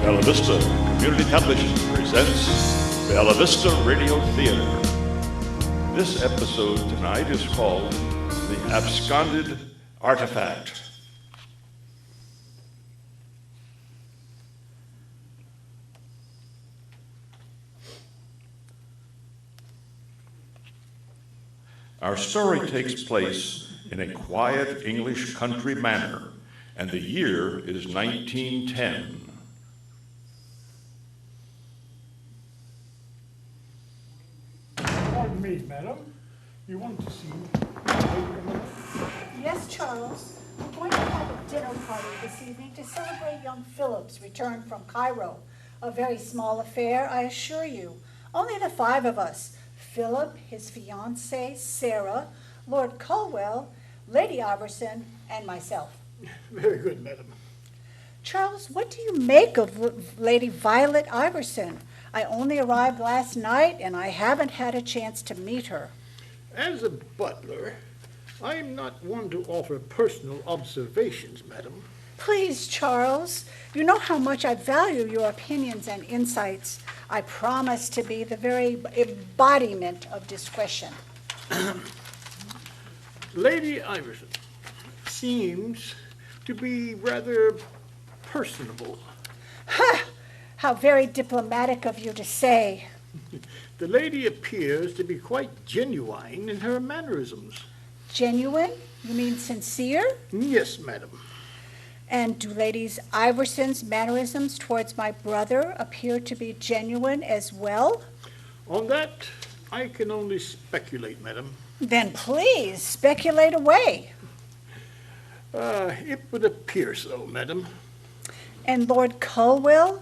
Bella Vista Community Television presents Bella Vista Radio Theater. This episode tonight is called The Absconded Artifact. Our story takes place in a quiet English country manor, and the year is 1910. Pardon me, madam. You want to see me? Yes, Charles. We're going to have a dinner party this evening to celebrate young Philip's return from Cairo. A very small affair, I assure you. Only the five of us. Philip, his fiancée, Sarah, Lord Colwell, Lady Iverson, and myself. Very good, madam. Charles, what do you make of Lady Violet Iverson? I only arrived last night, and I haven't had a chance to meet her. As a butler, I am not one to offer personal observations, madam. Please, Charles, you know how much I value your opinions and insights. I promise to be the very embodiment of discretion. Lady Iverson seems to be rather personable. Ha! How very diplomatic of you to say. The lady appears to be quite genuine in her mannerisms. Genuine? You mean sincere? Yes, madam. And do Ladies Iverson's mannerisms towards my brother appear to be genuine as well? On that, I can only speculate, madam. Then please, speculate away. It would appear so, madam. And Lord Colwell?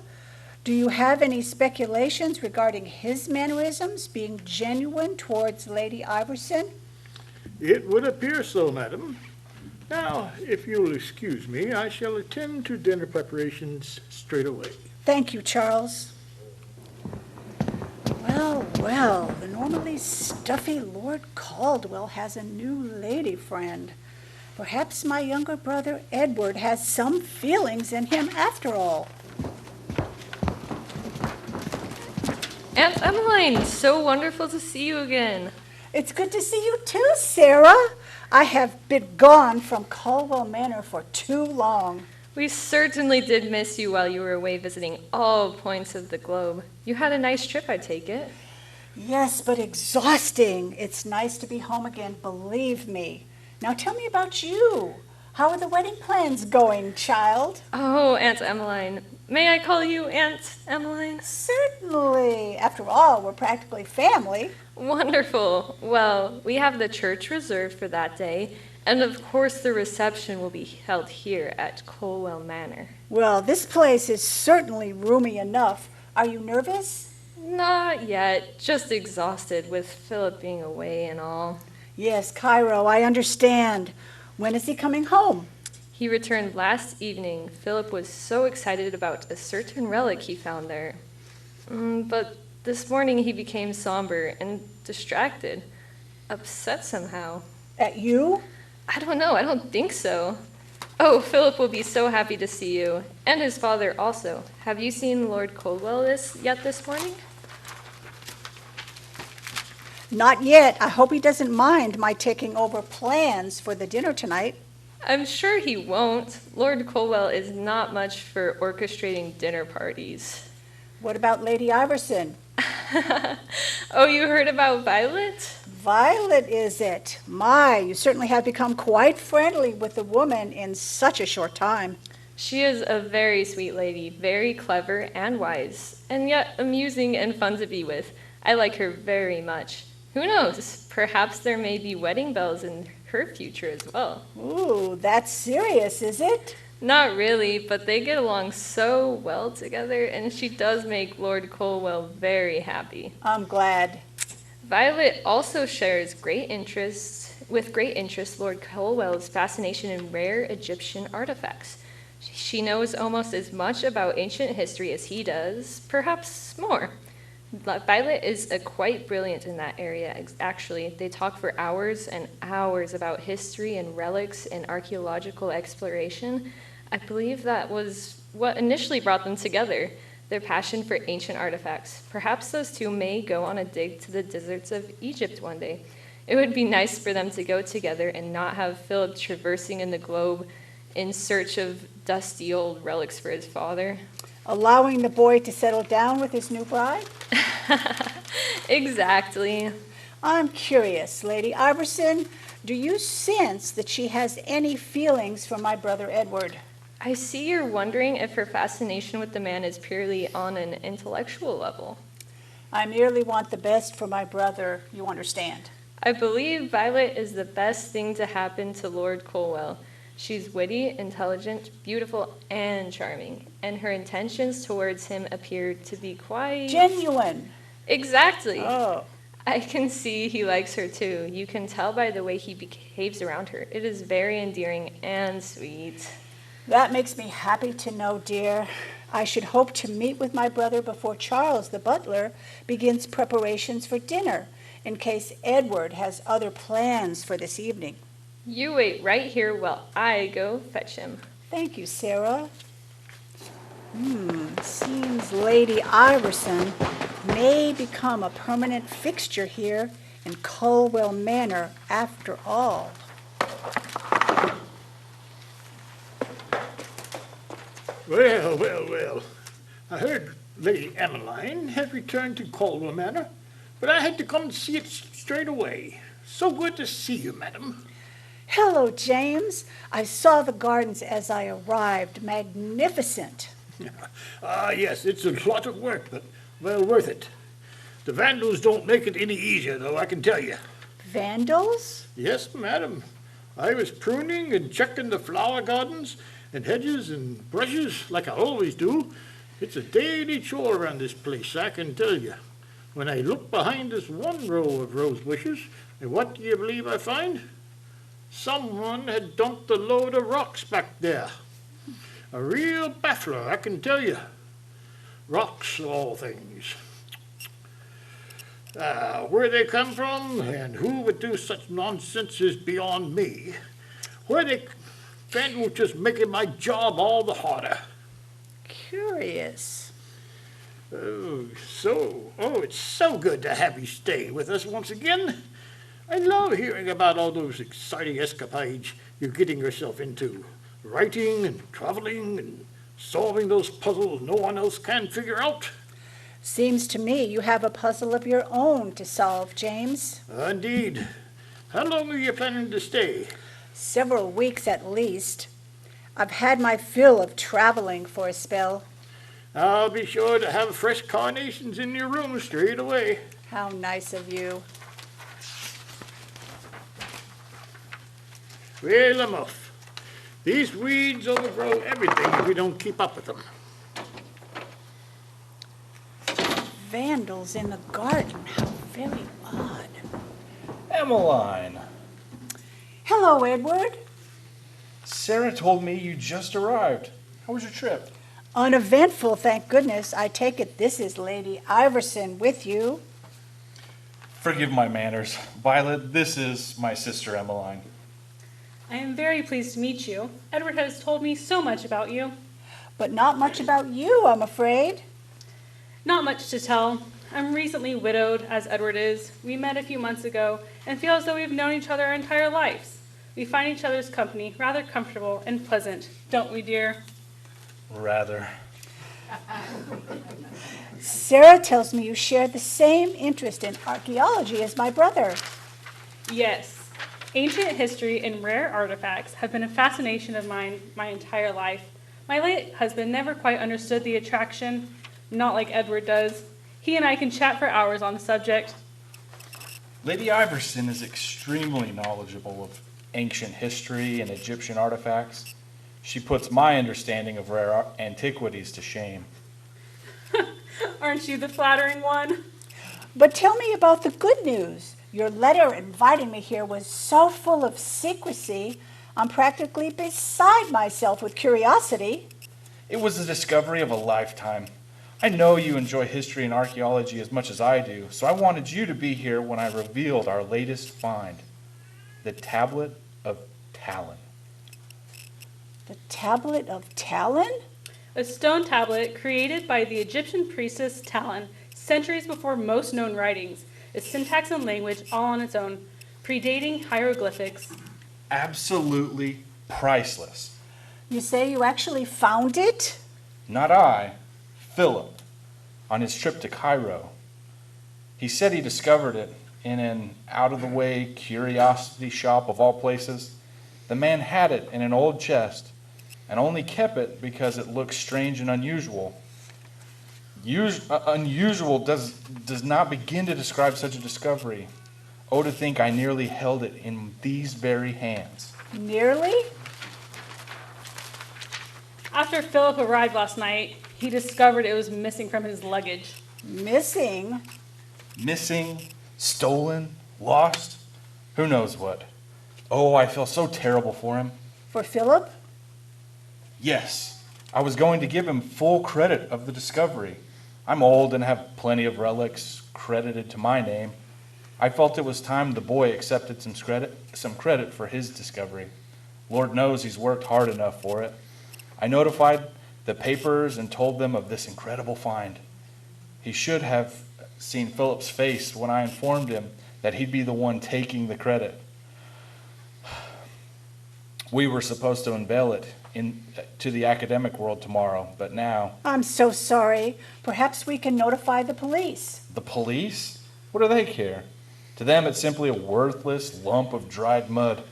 Do you have any speculations regarding his mannerisms being genuine towards Lady Iverson? It would appear so, madam. Now, if you'll excuse me, I shall attend to dinner preparations straight away. Thank you, Charles. Well, the normally stuffy Lord Caldwell has a new lady friend. Perhaps my younger brother Edward has some feelings in him after all. Aunt Emmeline, so wonderful to see you again. It's good to see you too, Sarah. I have been gone from Colwell Manor for too long. We certainly did miss you while you were away visiting all points of the globe. You had a nice trip, I take it. Yes, but exhausting. It's nice to be home again, believe me. Now tell me about you. How are the wedding plans going, child? Oh, Aunt Emmeline. May I call you Aunt Emmeline? Certainly. After all, we're practically family. Wonderful. Well, we have the church reserved for that day, and of course the reception will be held here at Colwell Manor. Well, this place is certainly roomy enough. Are you nervous? Not yet, just exhausted with Philip being away and all. Yes, Cairo, I understand. When is he coming home? He returned last evening. Philip was so excited about a certain relic he found there. But this morning he became somber and distracted, upset somehow. At you? I don't know, I don't think so. Oh, Philip will be so happy to see you, and his father also. Have you seen Lord Colwell yet this morning? Not yet. I hope he doesn't mind my taking over plans for the dinner tonight. I'm sure he won't. Lord Colwell is not much for orchestrating dinner parties. What about Lady Iverson? Oh, you heard about Violet? Violet, is it? My, you certainly have become quite friendly with the woman in such a short time. She is a very sweet lady, very clever and wise, and yet amusing and fun to be with. I like her very much. Who knows? Perhaps there may be wedding bells in her future as well. Ooh, that's serious, is it? Not really, but they get along so well together, and she does make Lord Colwell very happy. I'm glad. Violet also shares great interest Lord Colwell's fascination in rare Egyptian artifacts. She knows almost as much about ancient history as he does, perhaps more. Violet is quite brilliant in that area, actually. They talk for hours and hours about history and relics and archaeological exploration. I believe that was what initially brought them together, their passion for ancient artifacts. Perhaps those two may go on a dig to the deserts of Egypt one day. It would be nice for them to go together and not have Philip traversing in the globe in search of dusty old relics for his father. Allowing the boy to settle down with his new bride? Exactly. I'm curious, Lady Iverson, do you sense that she has any feelings for my brother Edward? I see you're wondering if her fascination with the man is purely on an intellectual level. I merely want the best for my brother, you understand. I believe Violet is the best thing to happen to Lord Colwell. She's witty, intelligent, beautiful, and charming, and her intentions towards him appear to be quite... Genuine. Exactly. Oh. I can see he likes her too. You can tell by the way he behaves around her. It is very endearing and sweet. That makes me happy to know, dear. I should hope to meet with my brother before Charles, the butler, begins preparations for dinner, in case Edward has other plans for this evening. You wait right here while I go fetch him. Thank you, Sarah. Seems Lady Iverson may become a permanent fixture here in Colwell Manor after all. Well. I heard Lady Emmeline had returned to Colwell Manor, but I had to come to see it straight away. So good to see you, madam. Hello, James. I saw the gardens as I arrived. Magnificent. Yes, it's a lot of work, but well worth it. The vandals don't make it any easier, though, I can tell you. Vandals? Yes, madam. I was pruning and checking the flower gardens and hedges and brushes like I always do. It's a daily chore around this place, I can tell you. When I look behind this one row of rose bushes, and what do you believe I find? Someone had dumped a load of rocks back there. A real baffler, I can tell you. Rocks of all things. Where they come from and who would do such nonsense is beyond me. Where they vandals just making my job all the harder. Curious. It's so good to have you stay with us once again. I love hearing about all those exciting escapades you're getting yourself into. Writing and traveling and solving those puzzles no one else can figure out. Seems to me you have a puzzle of your own to solve, James. Indeed. How long are you planning to stay? Several weeks at least. I've had my fill of traveling for a spell. I'll be sure to have fresh carnations in your room straight away. How nice of you. Well, I'm off. These weeds overgrow everything if we don't keep up with them. Vandals in the garden. How very odd. Emmeline, Hello, Edward. Sarah told me you just arrived. How was your trip? Uneventful, thank goodness. I take it this is Lady Iverson with you. Forgive my manners. Violet, this is my sister Emmeline. I am very pleased to meet you. Edward has told me so much about you. But not much about you, I'm afraid. Not much to tell. I'm recently widowed, as Edward is. We met a few months ago and feel as though we've known each other our entire lives. We find each other's company rather comfortable and pleasant, don't we, dear? Rather. Sarah tells me you share the same interest in archaeology as my brother. Yes. Ancient history and rare artifacts have been a fascination of mine my entire life. My late husband never quite understood the attraction, not like Edward does. He and I can chat for hours on the subject. Lady Iverson is extremely knowledgeable of ancient history and Egyptian artifacts. She puts my understanding of rare antiquities to shame. Aren't you the flattering one? But tell me about the good news. Your letter inviting me here was so full of secrecy, I'm practically beside myself with curiosity. It was the discovery of a lifetime. I know you enjoy history and archaeology as much as I do, so I wanted you to be here when I revealed our latest find, the Tablet of Talon. The Tablet of Talon? A stone tablet created by the Egyptian priestess Talon centuries before most known writings, its syntax and language all on its own, predating hieroglyphics. Absolutely priceless. You say you actually found it? Not I, Philip, on his trip to Cairo. He said he discovered it in an out-of-the-way curiosity shop of all places. The man had it in an old chest and only kept it because it looked strange and unusual. Unusual does not begin to describe such a discovery. Oh, to think I nearly held it in these very hands. Nearly? After Philip arrived last night, he discovered it was missing from his luggage. Missing? Missing, stolen, lost, who knows what. Oh, I feel so terrible for him. For Philip? Yes, I was going to give him full credit of the discovery. I'm old and have plenty of relics credited to my name. I felt it was time the boy accepted some credit for his discovery. Lord knows he's worked hard enough for it. I notified the papers and told them of this incredible find. He should have seen Philip's face when I informed him that he'd be the one taking the credit. We were supposed to unveil it to the academic world tomorrow, but now... I'm so sorry. Perhaps we can notify the police. The police? What do they care? To them, it's simply a worthless lump of dried mud.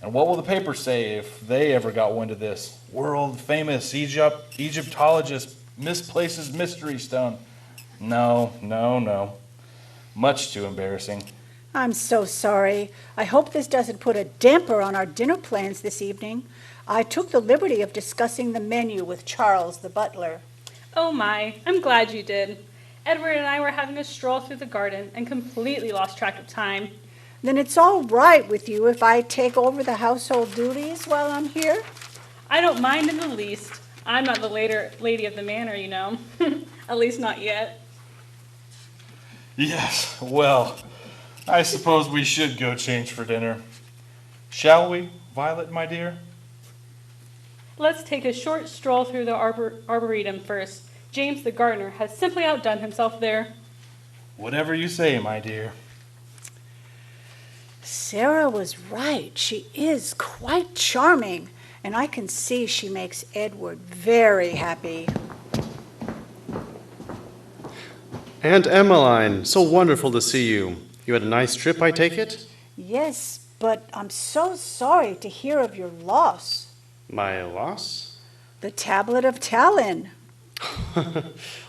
And what will the papers say if they ever got wind of this? World-famous Egyptologist misplaces mystery stone. No. Much too embarrassing. I'm so sorry. I hope this doesn't put a damper on our dinner plans this evening. I took the liberty of discussing the menu with Charles, the butler. Oh my, I'm glad you did. Edward and I were having a stroll through the garden and completely lost track of time. Then it's all right with you if I take over the household duties while I'm here? I don't mind in the least. I'm not the lady of the manor, you know. At least not yet. Yes, well, I suppose we should go change for dinner. Shall we, Violet, my dear? Let's take a short stroll through the arboretum first. James the gardener has simply outdone himself there. Whatever you say, my dear. Sarah was right. She is quite charming, and I can see she makes Edward very happy. Aunt Emmeline, so wonderful to see you. You had a nice trip, I take it? Yes, but I'm so sorry to hear of your loss. My loss? The Tablet of Talon.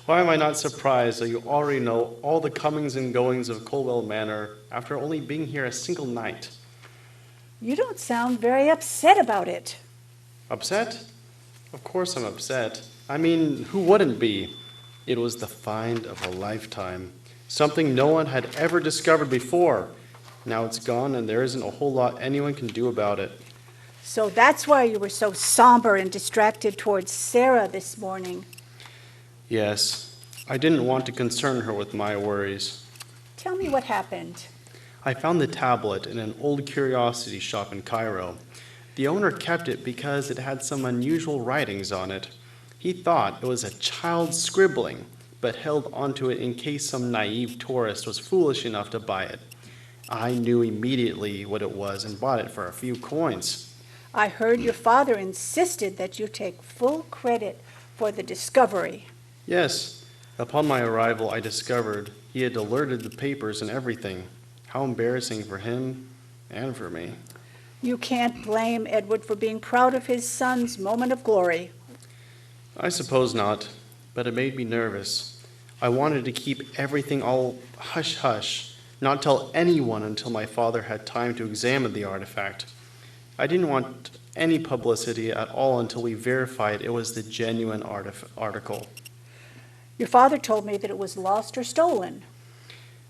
Why am I not surprised that you already know all the comings and goings of Colwell Manor after only being here a single night? You don't sound very upset about it. Upset? Of course I'm upset. I mean, who wouldn't be? It was the find of a lifetime. Something no one had ever discovered before. Now it's gone and there isn't a whole lot anyone can do about it. So that's why you were so somber and distracted towards Sarah this morning. Yes, I didn't want to concern her with my worries. Tell me what happened. I found the tablet in an old curiosity shop in Cairo. The owner kept it because it had some unusual writings on it. He thought it was a child's scribbling, but held onto it in case some naive tourist was foolish enough to buy it. I knew immediately what it was and bought it for a few coins. I heard your father insisted that you take full credit for the discovery. Yes, upon my arrival I discovered he had alerted the papers and everything. How embarrassing for him and for me. You can't blame Edward for being proud of his son's moment of glory. I suppose not, but it made me nervous. I wanted to keep everything all hush-hush, not tell anyone until my father had time to examine the artifact. I didn't want any publicity at all until we verified it was the genuine article. Your father told me that it was lost or stolen.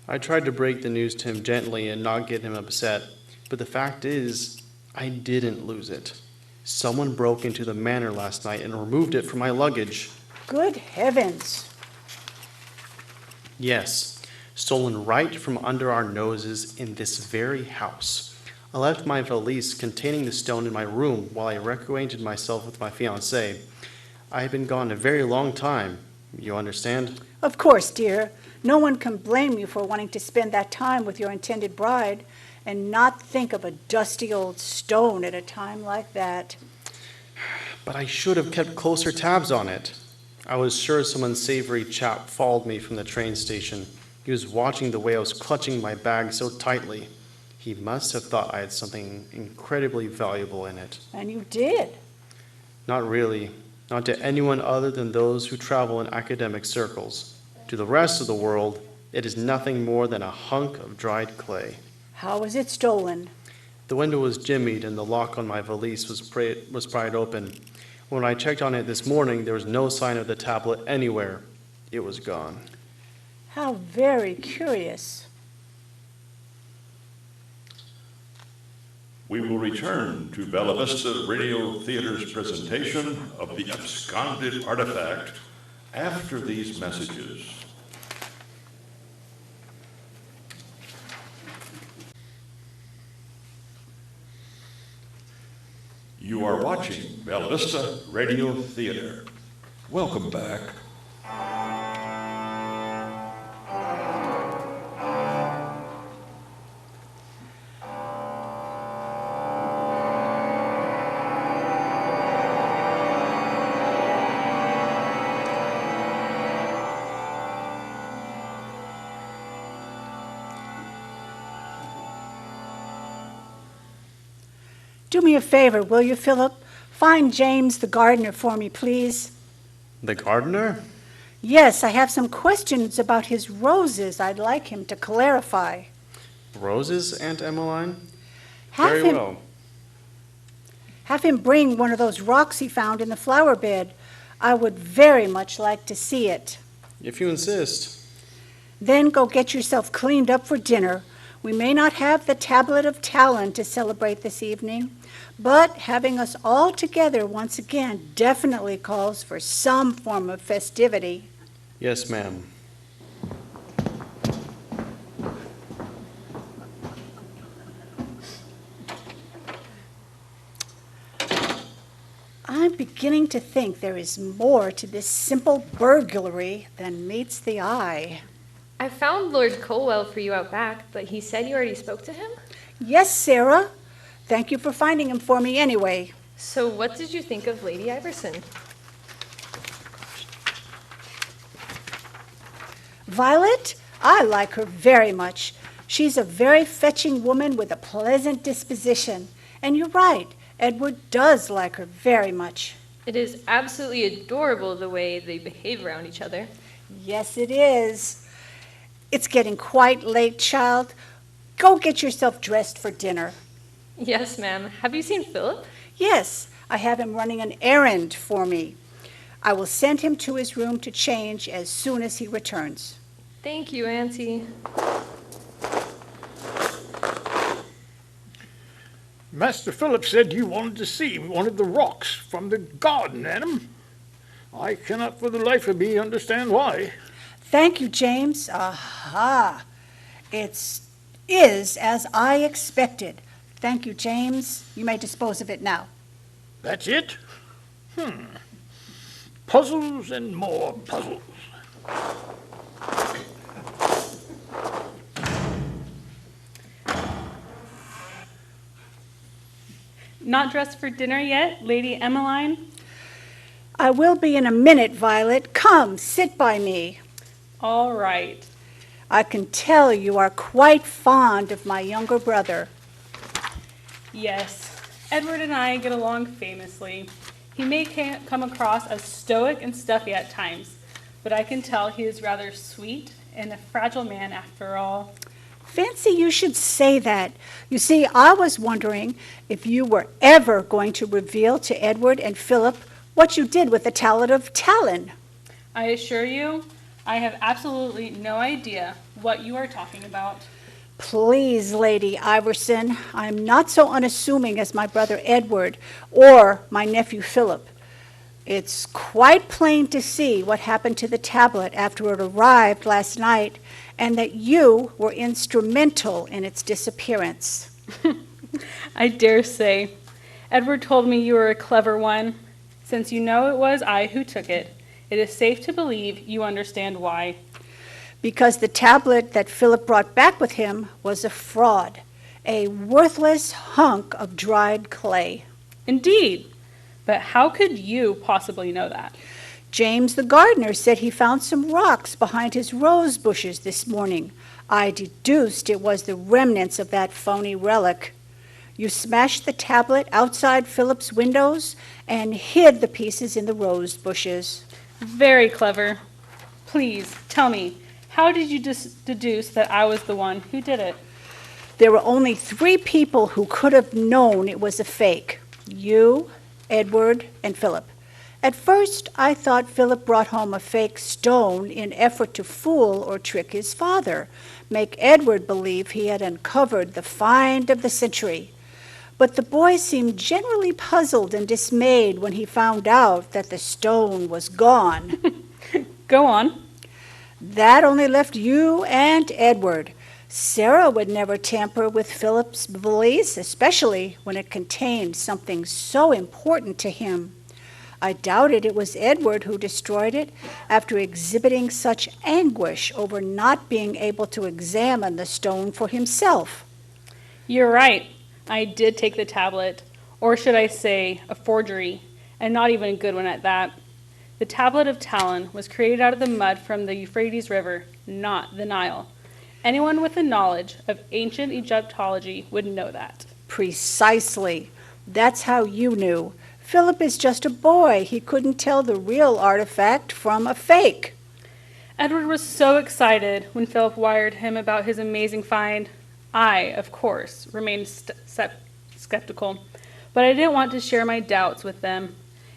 I tried to break the news to him gently and not get him upset, but the fact is, I didn't lose it. Someone broke into the manor last night and removed it from my luggage. Good heavens. Yes, stolen right from under our noses in this very house. I left my valise containing the stone in my room while I reacquainted myself with my fiancée. I had been gone a very long time, you understand? Of course, dear. No one can blame you for wanting to spend that time with your intended bride and not think of a dusty old stone at a time like that. But I should have kept closer tabs on it. I was sure some unsavory chap followed me from the train station. He was watching the way I was clutching my bag so tightly. He must have thought I had something incredibly valuable in it. And you did. Not really. Not to anyone other than those who travel in academic circles. To the rest of the world, it is nothing more than a hunk of dried clay. How was it stolen? The window was jimmied and the lock on my valise was pried open. When I checked on it this morning, there was no sign of the tablet anywhere. It was gone. How very curious. We will return to Bella Vista Radio Theater's presentation of the Absconded Artifact after these messages. You are watching Bella Vista Radio Theater. Welcome back. Do me a favor, will you, Philip? Find James the gardener for me, please. The gardener? Yes, I have some questions about his roses I'd like him to clarify. Roses, Aunt Emmeline? Have Very him, well. Have him bring one of those rocks he found in the flower bed. I would very much like to see it. If you insist. Then go get yourself cleaned up for dinner. We may not have the Tablet of Talon to celebrate this evening, but having us all together once again definitely calls for some form of festivity. Yes, ma'am. I'm beginning to think there is more to this simple burglary than meets the eye. I found Lord Colwell for you out back, but he said you already spoke to him? Yes, Sarah. Thank you for finding him for me anyway. So what did you think of Lady Iverson? Violet? I like her very much. She's a very fetching woman with a pleasant disposition. And you're right, Edward does like her very much. It is absolutely adorable the way they behave around each other. Yes, it is. It's getting quite late, child. Go get yourself dressed for dinner. Yes, ma'am. Have you seen Philip? Yes, I have him running an errand for me. I will send him to his room to change as soon as he returns. Thank you, Auntie. Master Philip said you wanted to see one of the rocks from the garden, Adam. I cannot for the life of me understand why. Thank you, James. Aha. It is as I expected. Thank you, James. You may dispose of it now. That's it? Puzzles and more puzzles. Not dressed for dinner yet, Lady Emmeline? I will be in a minute, Violet. Come, sit by me. All right. I can tell you are quite fond of my younger brother. Yes, Edward and I get along famously. He may come across as stoic and stuffy at times, but I can tell he is rather sweet and a fragile man after all. Fancy you should say that. You see, I was wondering if you were ever going to reveal to Edward and Philip what you did with the Tablet of Talon. I assure you, I have absolutely no idea what you are talking about. Please, Lady Iverson, I'm not so unassuming as my brother Edward or my nephew Philip. It's quite plain to see what happened to the tablet after it arrived last night, and that you were instrumental in its disappearance. I dare say. Edward told me you were a clever one. Since you know it was I who took it, it is safe to believe you understand why. Because the tablet that Philip brought back with him was a fraud, a worthless hunk of dried clay. Indeed. But how could you possibly know that? James the gardener said he found some rocks behind his rose bushes this morning. I deduced it was the remnants of that phony relic. You smashed the tablet outside Philip's windows and hid the pieces in the rose bushes. Very clever. Please, tell me, how did you deduce that I was the one who did it? There were only 3 people who could have known it was a fake. You, Edward, and Philip. At first, I thought Philip brought home a fake stone in effort to fool or trick his father, make Edward believe he had uncovered the find of the century. But the boy seemed generally puzzled and dismayed when he found out that the stone was gone. Go on. That only left you and Edward. Sarah would never tamper with Philip's valise, especially when it contained something so important to him. I doubted it was Edward who destroyed it after exhibiting such anguish over not being able to examine the stone for himself. You're right. I did take the tablet, or should I say a forgery, and not even a good one at that. The Tablet of Talon was created out of the mud from the Euphrates River, not the Nile. Anyone with a knowledge of ancient Egyptology would know that. Precisely. That's how you knew. Philip is just a boy. He couldn't tell the real artifact from a fake. Edward was so excited when Philip wired him about his amazing find. I, of course, remained skeptical, but I didn't want to share my doubts with them,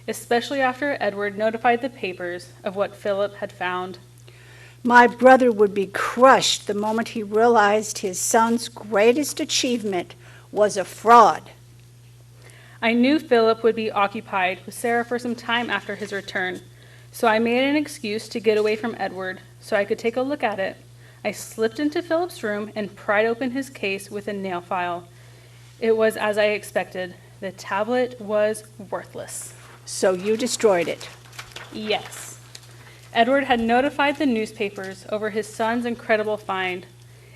especially after Edward notified the papers of what Philip had found. My brother would be crushed the moment he realized his son's greatest achievement was a fraud. I knew Philip would be occupied with Sarah for some time after his return, so I made an excuse to get away from Edward so I could take a look at it. I slipped into Philip's room and pried open his case with a nail file. It was as I expected. The tablet was worthless. So you destroyed it. Yes. Edward had notified the newspapers over his son's incredible find.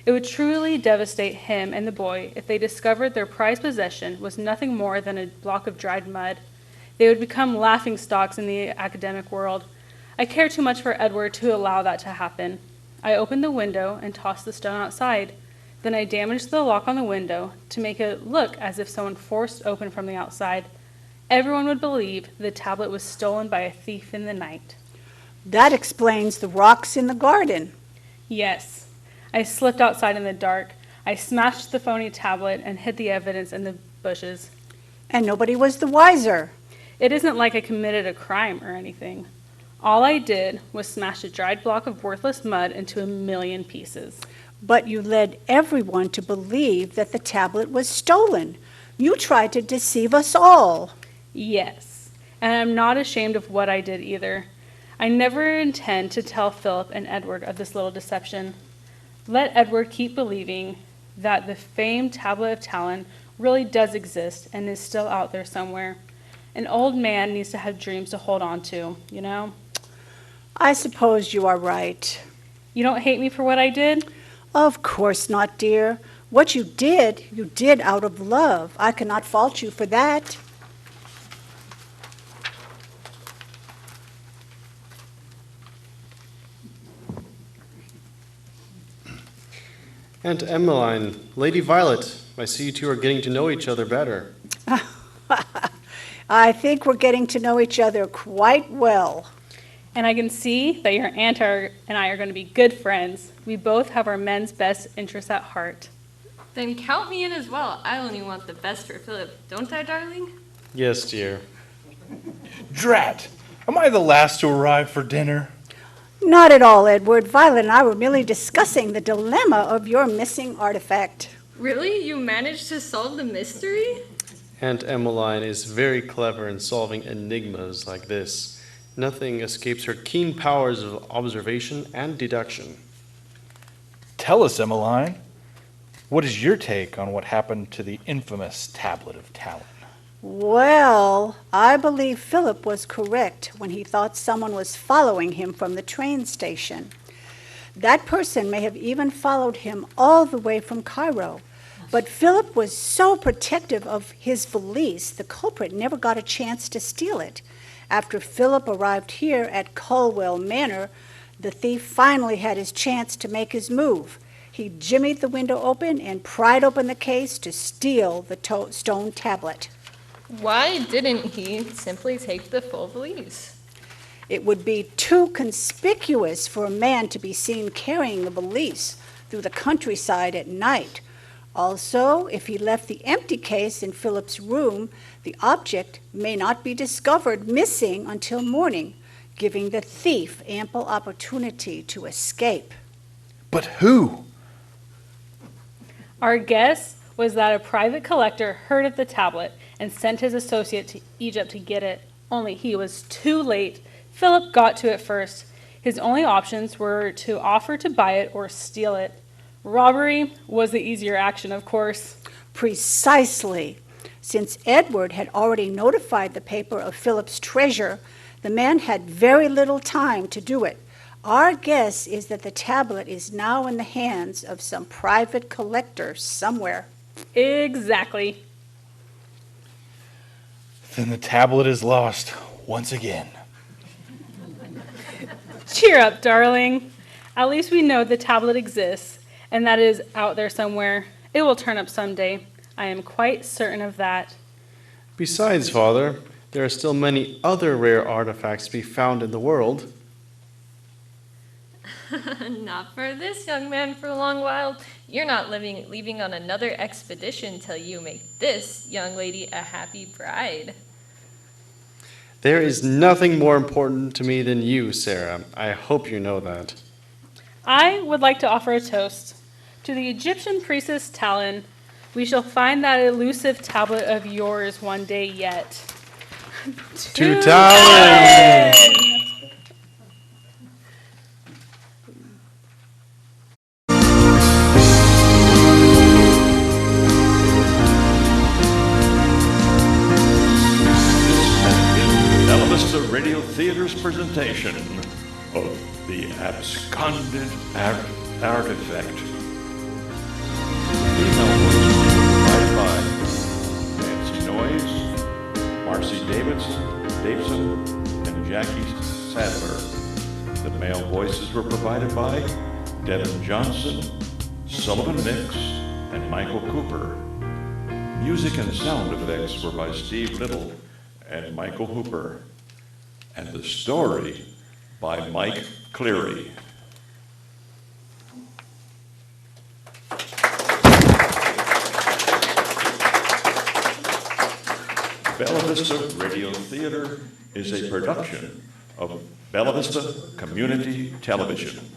It would truly devastate him and the boy if they discovered their prized possession was nothing more than a block of dried mud. They would become laughingstocks in the academic world. I care too much for Edward to allow that to happen. I opened the window and tossed the stone outside. Then I damaged the lock on the window to make it look as if someone forced open from the outside. Everyone would believe the tablet was stolen by a thief in the night. That explains the rocks in the garden. Yes. I slipped outside in the dark. I smashed the phony tablet and hid the evidence in the bushes. And nobody was the wiser. It isn't like I committed a crime or anything. All I did was smash a dried block of worthless mud into a million pieces. But you led everyone to believe that the tablet was stolen. You tried to deceive us all. Yes, and I'm not ashamed of what I did either. I never intend to tell Philip and Edward of this little deception. Let Edward keep believing that the famed Tablet of Talon really does exist and is still out there somewhere. An old man needs to have dreams to hold on to, you know? I suppose you are right. You don't hate me for what I did? Of course not, dear. What you did out of love. I cannot fault you for that. Aunt Emmeline, Lady Violet, I see you two are getting to know each other better. I think we're getting to know each other quite well. And I can see that your aunt and I are going to be good friends. We both have our men's best interests at heart. Then count me in as well. I only want the best for Philip, don't I, darling? Yes, dear. Drat! Am I the last to arrive for dinner? Not at all, Edward. Violet and I were merely discussing the dilemma of your missing artifact. Really? You managed to solve the mystery? Aunt Emmeline is very clever in solving enigmas like this. Nothing escapes her keen powers of observation and deduction. Tell us, Emmeline. What is your take on what happened to the infamous Tablet of Talon? Well, I believe Philip was correct when he thought someone was following him from the train station. That person may have even followed him all the way from Cairo. But Philip was so protective of his valise, the culprit never got a chance to steal it. After Philip arrived here at Colwell Manor, the thief finally had his chance to make his move. He jimmied the window open and pried open the case to steal the stone tablet. Why didn't he simply take the full valise? It would be too conspicuous for a man to be seen carrying the valise through the countryside at night. Also, if he left the empty case in Philip's room, the object may not be discovered missing until morning, giving the thief ample opportunity to escape. But who? Our guess was that a private collector heard of the tablet and sent his associate to Egypt to get it, only he was too late. Philip got to it first. His only options were to offer to buy it or steal it. Robbery was the easier action, of course. Precisely. Since Edward had already notified the paper of Philip's treasure, the man had very little time to do it. Our guess is that the tablet is now in the hands of some private collector somewhere. Exactly. Then the tablet is lost once again. Cheer up, darling. At least we know the tablet exists, and that it is out there somewhere. It will turn up someday. I am quite certain of that. Besides, Father, there are still many other rare artifacts to be found in the world. Not for this young man for a long while. You're not leaving on another expedition till you make this young lady a happy bride. There is nothing more important to me than you, Sarah. I hope you know that. I would like to offer a toast. To the Egyptian priestess Talon, we shall find that elusive tablet of yours one day yet. To Talon! Vista Radio Theater's presentation of the Absconded Artifact. Female voices provided by Nancy Noyes, Marcy Davidson, and Jackie Sadler. The male voices were provided by Devin Johnson, Sullivan Nix, and Michael Cooper. Music and sound effects were by Steve Little and Michael Hooper. And the story by Mike Cleary. Bella Vista Radio Theater is a production of Bella Vista Community Television.